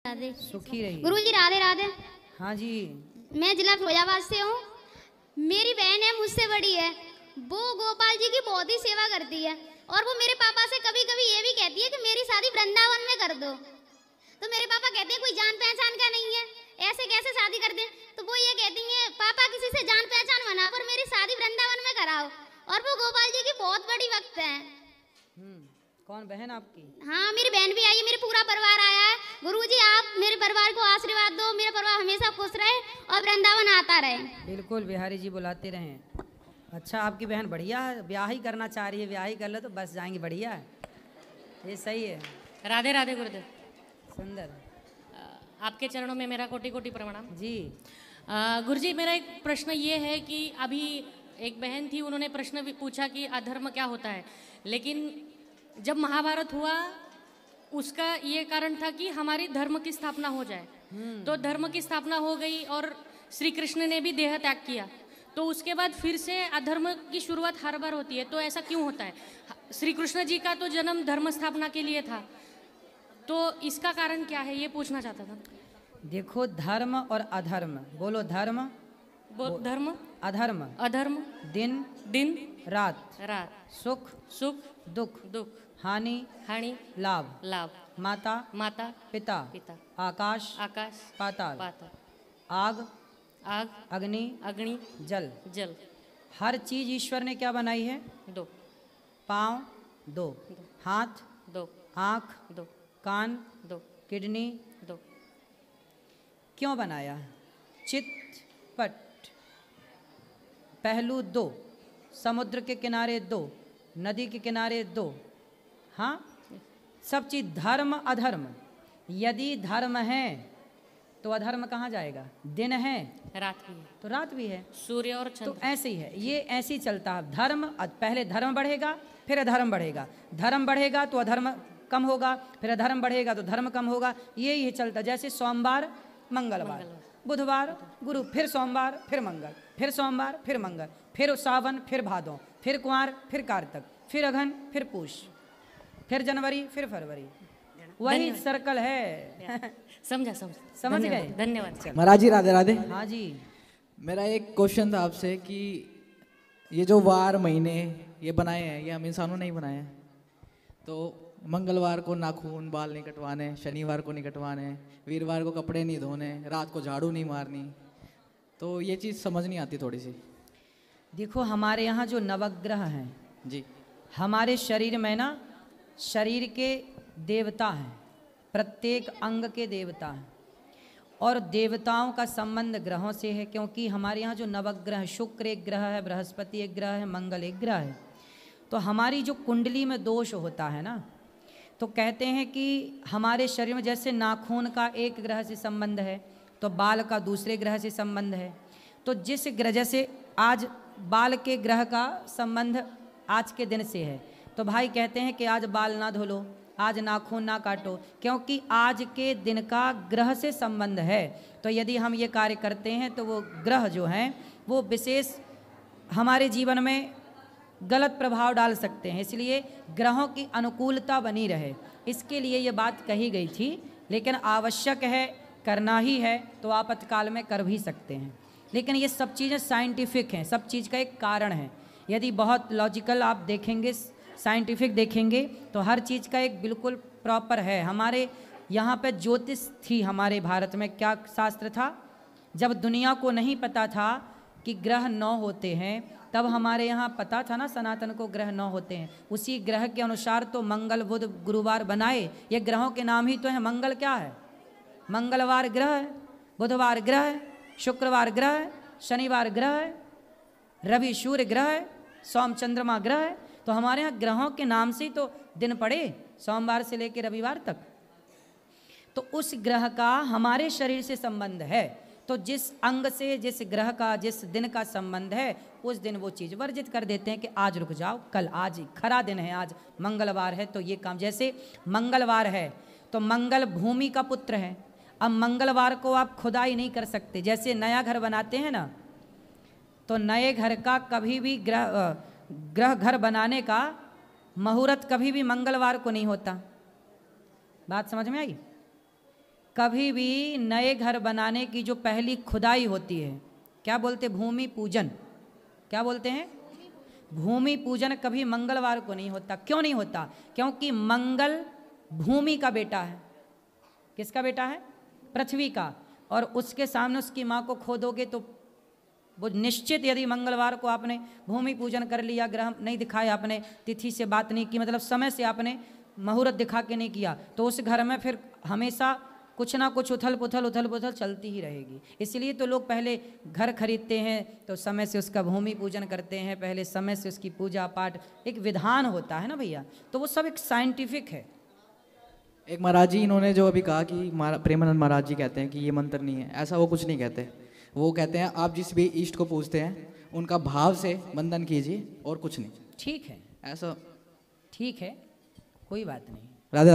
राधे। सुखी रही। गुरु जी राधे राधे। हाँ जी। मैं जिला फिरोजाबाद से हूँ। मेरी बहन है, मुझसे बड़ी है। वो गोपाल जी की बहुत ही सेवा करती है और वो मेरे पापा से कभी कभी ये भी कहती है कि मेरी शादी वृंदावन में कर दो। तो मेरे पापा कहते हैं कोई जान पहचान का नहीं है, ऐसे कैसे शादी कर दे। तो वो ये कहती हैं पापा किसी से जान पहचान बना पर मेरी शादी वृंदावन में कराओ। और वो गोपाल जी की बहुत बड़ी भक्त है। कौन बहन आपकी? हाँ मेरी बहन भी आई है, मेरे पूरा परिवार आया है। गुरुजी आप मेरे परिवार को आशीर्वाद दो, मेरा परिवार हमेशा खुश रहे और वृंदावन आता रहे। बिल्कुल, बिहारी जी बुलाते रहें। अच्छा, आपकी बहन बढ़िया है, ब्याह ही करना चाह रही है, ब्याह ही कर लो तो बस जाएंगे, बढ़िया है, ये सही है। राधे राधे गुरुदेव। सुंदर। आपके चरणों में मेरा कोटि कोटि प्रणाम जी। गुरुजी, मेरा एक प्रश्न ये है कि अभी एक बहन थी, उन्होंने प्रश्न भी पूछा कि अधर्म क्या होता है, लेकिन जब महाभारत हुआ उसका ये कारण था कि हमारी धर्म की स्थापना हो जाए। तो धर्म की स्थापना हो गई और श्री कृष्ण ने भी देह त्याग किया, तो उसके बाद फिर से अधर्म की शुरुआत हर बार होती है। तो ऐसा क्यों होता है? श्री कृष्ण जी का तो जन्म धर्म स्थापना के लिए था, तो इसका कारण क्या है ये पूछना चाहता था। देखो, धर्म और अधर्म, बोलो धर्म, धर्म, अधर्म, अधर्म, दिन दिन, रात, रात, सुख, सुख, दुख, दुख, हानि, हानि, लाभ, लाभ, माता, माता, पिता, पिता, आकाश, आकाश, पाताल, पाताल, आग, आग, अग्नि, अग्नि, जल। जल। हर चीज ईश्वर ने क्या बनाई है? दो। पाँव दो, हाथ दो, आँख दो, कान दो, किडनी दो। क्यों बनाया? चित्त पट, पहलू दो, समुद्र के किनारे दो, नदी के किनारे दो। हाँ, सब चीज धर्म अधर्म। यदि धर्म है तो अधर्म कहाँ जाएगा? दिन है रात भी है तो रात भी है, सूर्य और तो चंद्र। ऐसे ही है, ये ऐसे ही चलता है। धर्म पहले धर्म बढ़ेगा फिर अधर्म बढ़ेगा, धर्म बढ़ेगा तो अधर्म कम होगा, फिर अधर्म बढ़ेगा तो धर्म कम होगा, यही चलता। जैसे सोमवार मंगलवार, बुधवार गुरु, फिर सोमवार फिर मंगल, फिर सोमवार फिर मंगल, फिर सावन फिर भादों, फिर कुंवर फिर कार्तिक, फिर अघन फिर पूष, फिर जनवरी फिर फरवरी, वही सर्कल है। समझा समझ गए? धन्यवाद। महाराज जी राधे राधे। हाँ जी। मेरा एक क्वेश्चन था आपसे कि ये जो वार महीने ये बनाए हैं, ये हम इंसानों ने ही बनाए हैं। तो मंगलवार को नाखून बाल नहीं कटवाने, शनिवार को नहीं कटवाने, वीरवार को कपड़े नहीं धोने, रात को झाड़ू नहीं मारनी, तो ये चीज़ समझ नहीं आती थोड़ी सी। देखो, हमारे यहाँ जो नवग्रह हैं जी, हमारे शरीर में ना, शरीर के देवता हैं, प्रत्येक अंग के देवता हैं, और देवताओं का संबंध ग्रहों से है। क्योंकि हमारे यहाँ जो नवग्रह, शुक्र एक ग्रह है, बृहस्पति एक ग्रह है, मंगल एक ग्रह है। तो हमारी जो कुंडली में दोष होता है ना, तो कहते हैं कि हमारे शरीर में जैसे नाखून का एक ग्रह से संबंध है तो बाल का दूसरे ग्रह से संबंध है। तो जिस ग्रह, जैसे आज बाल के ग्रह का संबंध आज के दिन से है, तो भाई कहते हैं कि आज बाल ना धो लो, आज नाखून ना काटो, क्योंकि आज के दिन का ग्रह से संबंध है। तो यदि हम ये कार्य करते हैं तो वो ग्रह जो हैं वो विशेष हमारे जीवन में गलत प्रभाव डाल सकते हैं, इसलिए ग्रहों की अनुकूलता बनी रहे, इसके लिए ये बात कही गई थी। लेकिन आवश्यक है, करना ही है तो आपातकाल में कर भी सकते हैं। लेकिन ये सब चीज़ें साइंटिफिक हैं, सब चीज़ का एक कारण है। यदि बहुत लॉजिकल आप देखेंगे, साइंटिफिक देखेंगे, तो हर चीज़ का एक बिल्कुल प्रॉपर है। हमारे यहाँ पे ज्योतिष थी, हमारे भारत में क्या शास्त्र था, जब दुनिया को नहीं पता था कि ग्रह 9 होते हैं, तब हमारे यहाँ पता था ना, सनातन को ग्रह 9 होते हैं। उसी ग्रह के अनुसार तो मंगल बुध गुरुवार बनाए। ये ग्रहों के नाम ही तो है। मंगल क्या है? मंगलवार ग्रह है, बुधवार ग्रह है, शुक्रवार ग्रह है, शनिवार ग्रह है, रवि सूर्य ग्रह है, सोम चंद्रमा ग्रह है। तो हमारे यहाँ ग्रहों के नाम से ही तो दिन पड़े, सोमवार से लेकर रविवार तक। तो उस ग्रह का हमारे शरीर से संबंध है। तो जिस अंग से, जिस ग्रह का, जिस दिन का संबंध है, उस दिन वो चीज़ वर्जित कर देते हैं कि आज रुक जाओ, कल, आज खरा दिन है, आज मंगलवार है तो ये काम। जैसे मंगलवार है तो मंगल भूमि का पुत्र है। अब मंगलवार को आप खुदाई नहीं कर सकते। जैसे नया घर बनाते हैं ना, तो नए घर का कभी भी ग्रह घर बनाने का मुहूर्त कभी भी मंगलवार को नहीं होता। बात समझ में आई? कभी भी नए घर बनाने की जो पहली खुदाई होती है, क्या बोलते, भूमि पूजन, क्या बोलते हैं, भूमि पूजन कभी मंगलवार को नहीं होता। क्यों नहीं होता? क्योंकि मंगल भूमि का बेटा है। किसका बेटा है? पृथ्वी का। और उसके सामने उसकी माँ को खोदोगे तो वो निश्चित, यदि मंगलवार को आपने भूमि पूजन कर लिया, ग्रह नहीं दिखाया आपने, तिथि से बात नहीं की, मतलब समय से आपने मुहूर्त दिखा के नहीं किया, तो उस घर में फिर हमेशा कुछ ना कुछ उथल पुथल चलती ही रहेगी। इसलिए तो लोग पहले घर खरीदते हैं तो समय से उसका भूमि पूजन करते हैं, पहले समय से उसकी पूजा पाठ, एक विधान होता है ना भैया, तो वो सब एक साइंटिफिक है। एक महाराज जी इन्होंने जो अभी कहा कि प्रेमानंद महाराज जी कहते हैं कि ये मंत्र नहीं है, ऐसा वो कुछ नहीं कहते। वो कहते हैं आप जिस भी इष्ट को पूजते हैं उनका भाव से वंदन कीजिए और कुछ नहीं। ठीक है, ऐसा ठीक है, कोई बात नहीं। राधे